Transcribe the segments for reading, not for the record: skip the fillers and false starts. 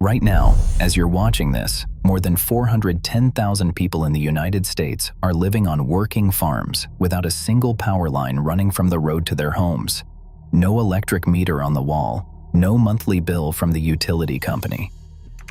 Right now, as you're watching this, more than 410,000 people in the United States are living on working farms without a single power line running from the road to their homes. No electric meter on the wall, no monthly bill from the utility company.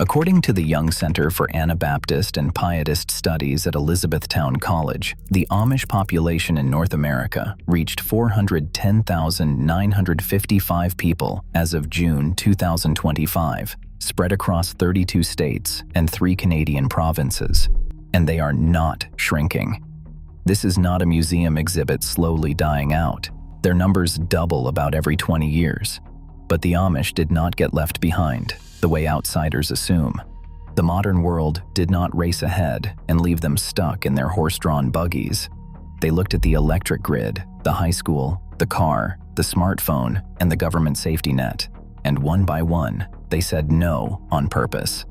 According to the Young Center for Anabaptist and Pietist Studies at Elizabethtown College, the Amish population in North America reached 410,955 people as of June 2025, spread across 32 states and 3 Canadian provinces, and they are not shrinking. This is not a museum exhibit slowly dying out. Their numbers double about every 20 years. But the Amish did not get left behind, the way outsiders assume. The modern world did not race ahead and leave them stuck in their horse-drawn buggies. They looked at the electric grid, the high school, the car, the smartphone, and the government safety net, and one by one, they said no on purpose.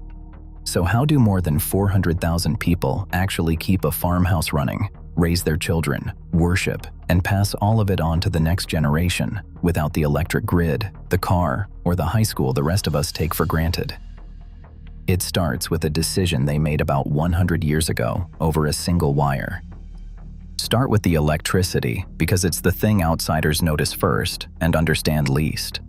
So how do more than 400,000 people actually keep a farmhouse running, raise their children, worship, and pass all of it on to the next generation without the electric grid, the car, or the high school the rest of us take for granted? It starts with a decision they made about 100 years ago over a single wire. Start with the electricity because it's the thing outsiders notice first and understand least.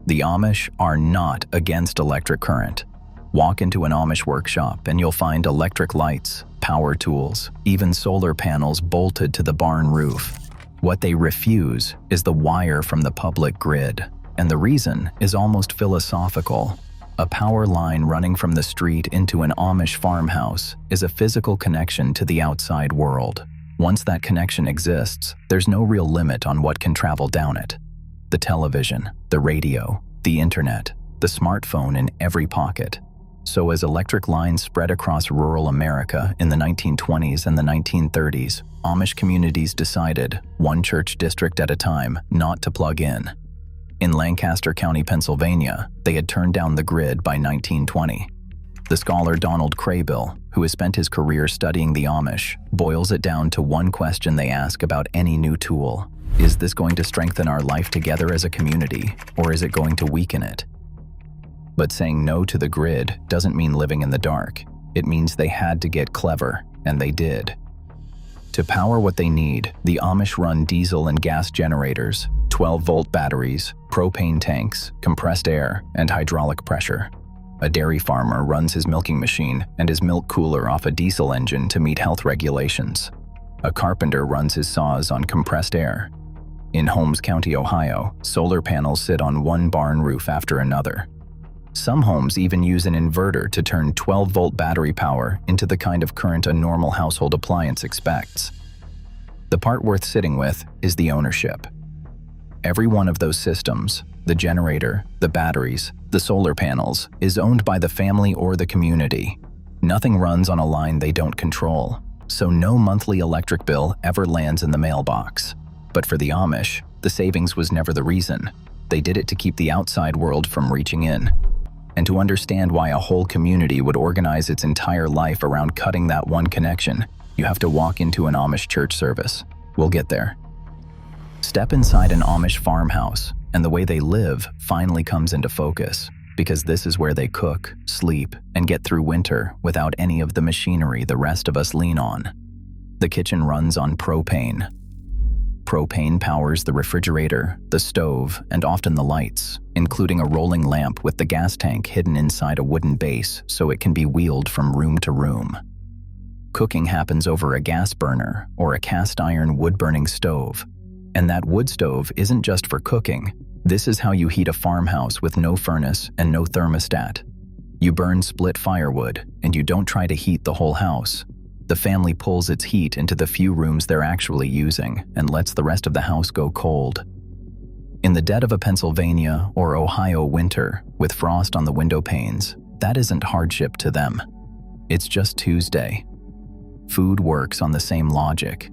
The Amish are not against electric current. Walk into an Amish workshop and you'll find electric lights, power tools, even solar panels bolted to the barn roof. What they refuse is the wire from the public grid, and the reason is almost philosophical. A power line running from the street into an Amish farmhouse is a physical connection to the outside world. Once that connection exists, there's no real limit on what can travel down it. The television, the radio, the internet, the smartphone in every pocket. So as electric lines spread across rural America in the 1920s and the 1930s, Amish communities decided, one church district at a time, not to plug in. In Lancaster County, Pennsylvania, they had turned down the grid by 1920. The scholar Donald Kraybill, who has spent his career studying the Amish, boils it down to one question they ask about any new tool. Is this going to strengthen our life together as a community, or is it going to weaken it? But saying no to the grid doesn't mean living in the dark. It means they had to get clever, and they did. To power what they need, the Amish run diesel and gas generators, 12-volt batteries, propane tanks, compressed air, and hydraulic pressure. A dairy farmer runs his milking machine and his milk cooler off a diesel engine to meet health regulations. A carpenter runs his saws on compressed air. In Holmes County, Ohio, solar panels sit on one barn roof after another. Some homes even use an inverter to turn 12-volt battery power into the kind of current a normal household appliance expects. The part worth sitting with is the ownership. Every one of those systems, the generator, the batteries, the solar panels, is owned by the family or the community. Nothing runs on a line they don't control, so no monthly electric bill ever lands in the mailbox. But for the Amish, the savings was never the reason. They did it to keep the outside world from reaching in. And to understand why a whole community would organize its entire life around cutting that one connection, you have to walk into an Amish church service. We'll get there. Step inside an Amish farmhouse, and the way they live finally comes into focus, because this is where they cook, sleep, and get through winter without any of the machinery the rest of us lean on. The kitchen runs on propane. Propane powers the refrigerator, the stove, and often the lights, including a rolling lamp with the gas tank hidden inside a wooden base so it can be wheeled from room to room. Cooking happens over a gas burner or a cast iron wood-burning stove. And that wood stove isn't just for cooking. This is how you heat a farmhouse with no furnace and no thermostat. You burn split firewood, and you don't try to heat the whole house. The family pulls its heat into the few rooms they're actually using and lets the rest of the house go cold. In the dead of a Pennsylvania or Ohio winter, with frost on the window panes, that isn't hardship to them. It's just Tuesday. Food works on the same logic.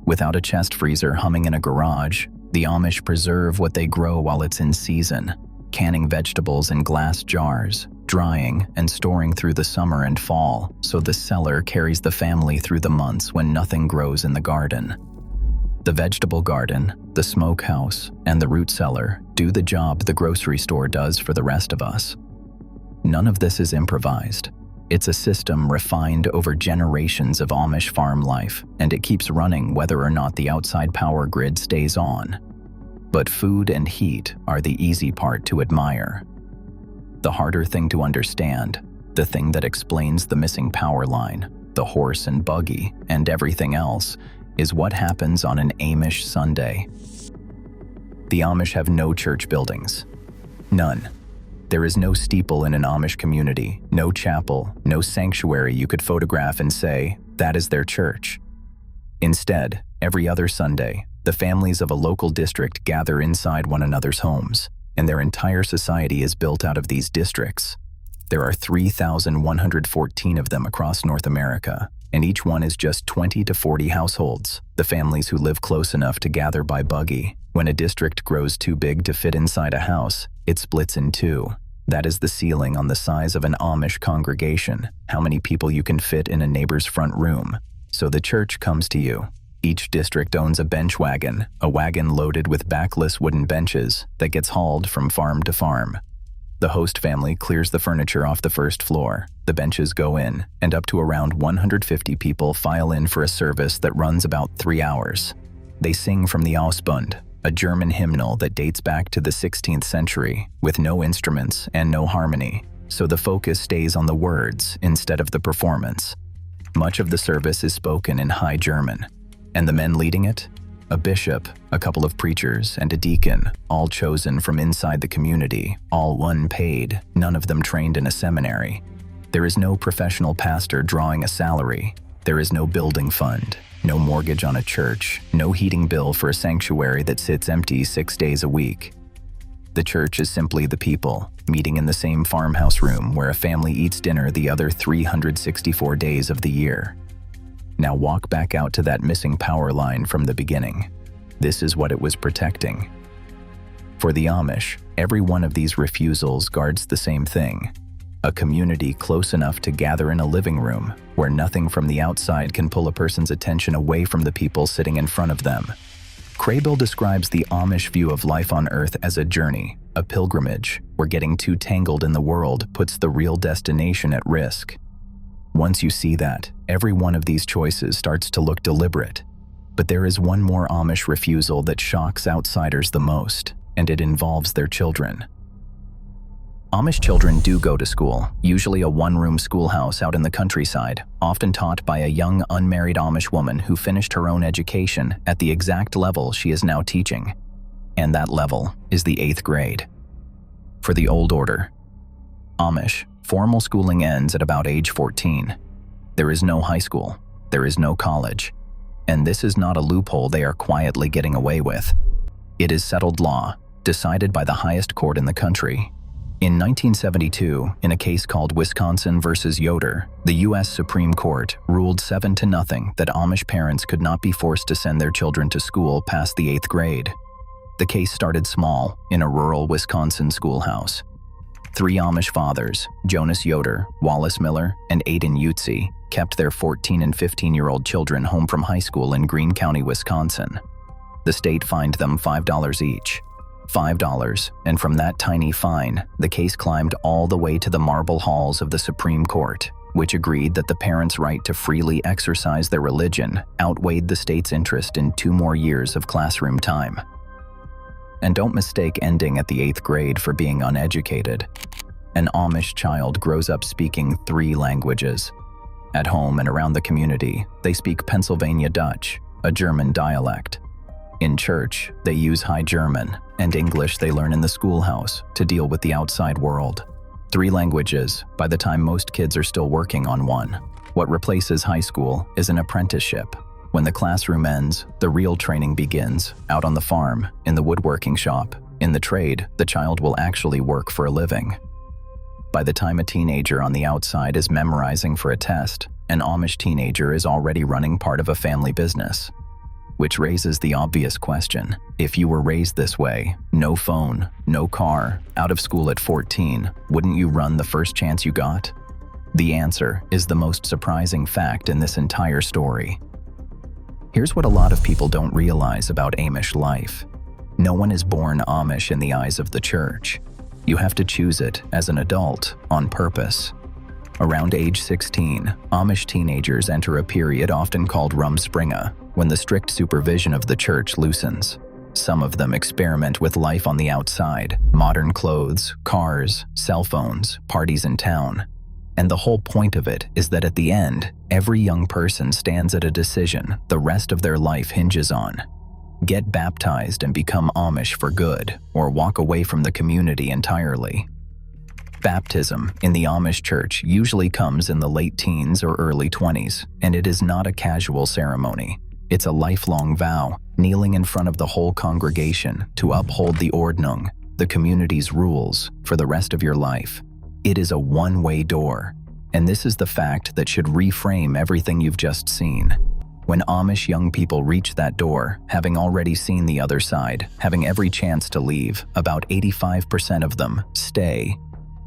Without a chest freezer humming in a garage, the Amish preserve what they grow while it's in season, canning vegetables in glass jars, drying and storing through the summer and fall, so the cellar carries the family through the months when nothing grows in the garden. The vegetable garden, the smokehouse, and the root cellar do the job the grocery store does for the rest of us. None of this is improvised. It's a system refined over generations of Amish farm life, and it keeps running whether or not the outside power grid stays on. But food and heat are the easy part to admire. The harder thing to understand, the thing that explains the missing power line, the horse and buggy, and everything else, is what happens on an Amish Sunday. The Amish have no church buildings. None. There is no steeple in an Amish community, no chapel, no sanctuary you could photograph and say, that is their church. Instead, every other Sunday, the families of a local district gather inside one another's homes, and their entire society is built out of these districts. There are 3,114 of them across North America, and each one is just 20 to 40 households, the families who live close enough to gather by buggy. When a district grows too big to fit inside a house, it splits in two. That is the ceiling on the size of an Amish congregation, how many people you can fit in a neighbor's front room. So the church comes to you. Each district owns a bench wagon, a wagon loaded with backless wooden benches that gets hauled from farm to farm. The host family clears the furniture off the first floor. The benches go in, and up to around 150 people file in for a service that runs about 3 hours. They sing from the Ausbund, a German hymnal that dates back to the 16th century, with no instruments and no harmony, so the focus stays on the words instead of the performance. Much of the service is spoken in High German, and the men leading it? A bishop, a couple of preachers, and a deacon, all chosen from inside the community, all unpaid, none of them trained in a seminary. There is no professional pastor drawing a salary. There is no building fund, no mortgage on a church, no heating bill for a sanctuary that sits empty 6 days a week. The church is simply the people, meeting in the same farmhouse room where a family eats dinner the other 364 days of the year. Now walk back out to that missing power line from the beginning. This is what it was protecting. For the Amish, every one of these refusals guards the same thing: a community close enough to gather in a living room where nothing from the outside can pull a person's attention away from the people sitting in front of them. Kraybill describes the Amish view of life on Earth as a journey, a pilgrimage, where getting too tangled in the world puts the real destination at risk. Once you see that, every one of these choices starts to look deliberate. But there is one more Amish refusal that shocks outsiders the most, and it involves their children. Amish children do go to school, usually a one-room schoolhouse out in the countryside, often taught by a young unmarried Amish woman who finished her own education at the exact level she is now teaching. And that level is the 8th grade. For the old order, Amish, formal schooling ends at about age 14. There is no high school. There is no college. And this is not a loophole they are quietly getting away with. It is settled law, decided by the highest court in the country. In 1972, in a case called Wisconsin versus Yoder, the U.S. Supreme Court ruled 7-0 that Amish parents could not be forced to send their children to school past the 8th grade. The case started small, in a rural Wisconsin schoolhouse. 3 Amish fathers, Jonas Yoder, Wallace Miller, and Aidan Utze, kept their 14 and 15-year-old children home from high school in Greene County, Wisconsin. The state fined them $5 each. $5, and from that tiny fine, the case climbed all the way to the marble halls of the Supreme Court, which agreed that the parents' right to freely exercise their religion outweighed the state's interest in 2 more years of classroom time. And don't mistake ending at the 8th grade for being uneducated. An Amish child grows up speaking 3 languages. At home and around the community, they speak Pennsylvania Dutch, a German dialect. In church, they use High German, and English they learn in the schoolhouse to deal with the outside world. 3 languages by the time most kids are still working on one. What replaces high school is an apprenticeship. When the classroom ends, the real training begins, out on the farm, in the woodworking shop. In the trade, the child will actually work for a living. By the time a teenager on the outside is memorizing for a test, an Amish teenager is already running part of a family business. Which raises the obvious question: if you were raised this way, no phone, no car, out of school at 14, wouldn't you run the first chance you got? The answer is the most surprising fact in this entire story. Here's what a lot of people don't realize about Amish life. No one is born Amish in the eyes of the church. You have to choose it as an adult on purpose. Around age 16, Amish teenagers enter a period often called Rumspringa, when the strict supervision of the church loosens. Some of them experiment with life on the outside, modern clothes, cars, cell phones, parties in town. And the whole point of it is that at the end, every young person stands at a decision the rest of their life hinges on. Get baptized and become Amish for good, or walk away from the community entirely. Baptism in the Amish church usually comes in the late teens or early 20s, and it is not a casual ceremony. It's a lifelong vow, kneeling in front of the whole congregation to uphold the Ordnung, the community's rules, for the rest of your life. It is a one-way door, and this is the fact that should reframe everything you've just seen. When Amish young people reach that door, having already seen the other side, having every chance to leave, about 85% of them stay.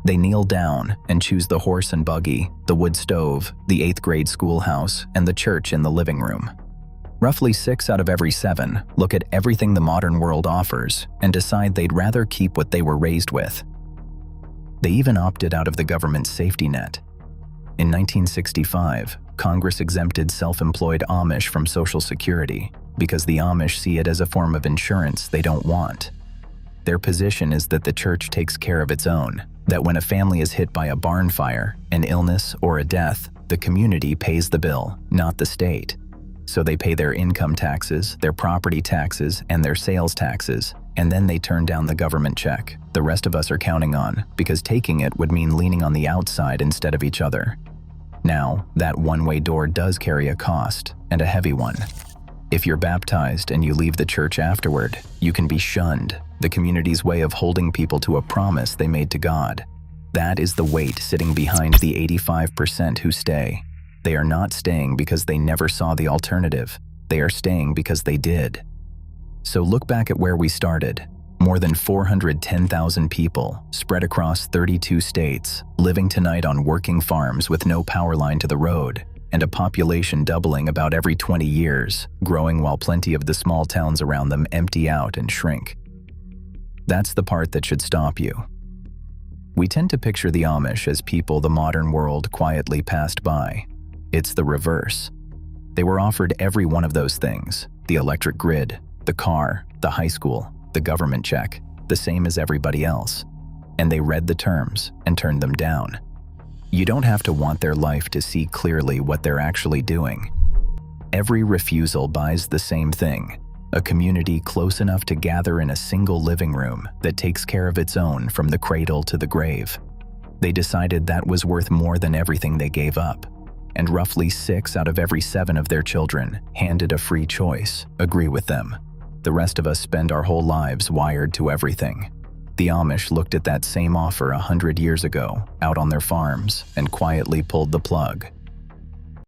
They kneel down and choose the horse and buggy, the wood stove, the 8th grade schoolhouse, and the church in the living room. Roughly 6 out of every 7 look at everything the modern world offers and decide they'd rather keep what they were raised with. They even opted out of the government's safety net. In 1965, Congress exempted self-employed Amish from Social Security because the Amish see it as a form of insurance they don't want. Their position is that the church takes care of its own, that when a family is hit by a barn fire, an illness, or a death, the community pays the bill, not the state. So they pay their income taxes, their property taxes, and their sales taxes, and then they turn down the government check the rest of us are counting on, because taking it would mean leaning on the outside instead of each other. Now, that one-way door does carry a cost, and a heavy one. If you're baptized and you leave the church afterward, you can be shunned, the community's way of holding people to a promise they made to God. That is the weight sitting behind the 85% who stay. They are not staying because they never saw the alternative. They are staying because they did. So look back at where we started. More than 410,000 people, spread across 32 states, living tonight on working farms with no power line to the road, and a population doubling about every 20 years, growing while plenty of the small towns around them empty out and shrink. That's the part that should stop you. We tend to picture the Amish as people the modern world quietly passed by. It's the reverse. They were offered every one of those things: the electric grid, the car, the high school, the government check, the same as everybody else. And they read the terms and turned them down. You don't have to want their life to see clearly what they're actually doing. Every refusal buys the same thing: a community close enough to gather in a single living room that takes care of its own from the cradle to the grave. They decided that was worth more than everything they gave up. And roughly 6 out of every 7 of their children, handed a free choice, agree with them. The rest of us spend our whole lives wired to everything. The Amish looked at that same offer 100 years ago, out on their farms, and quietly pulled the plug.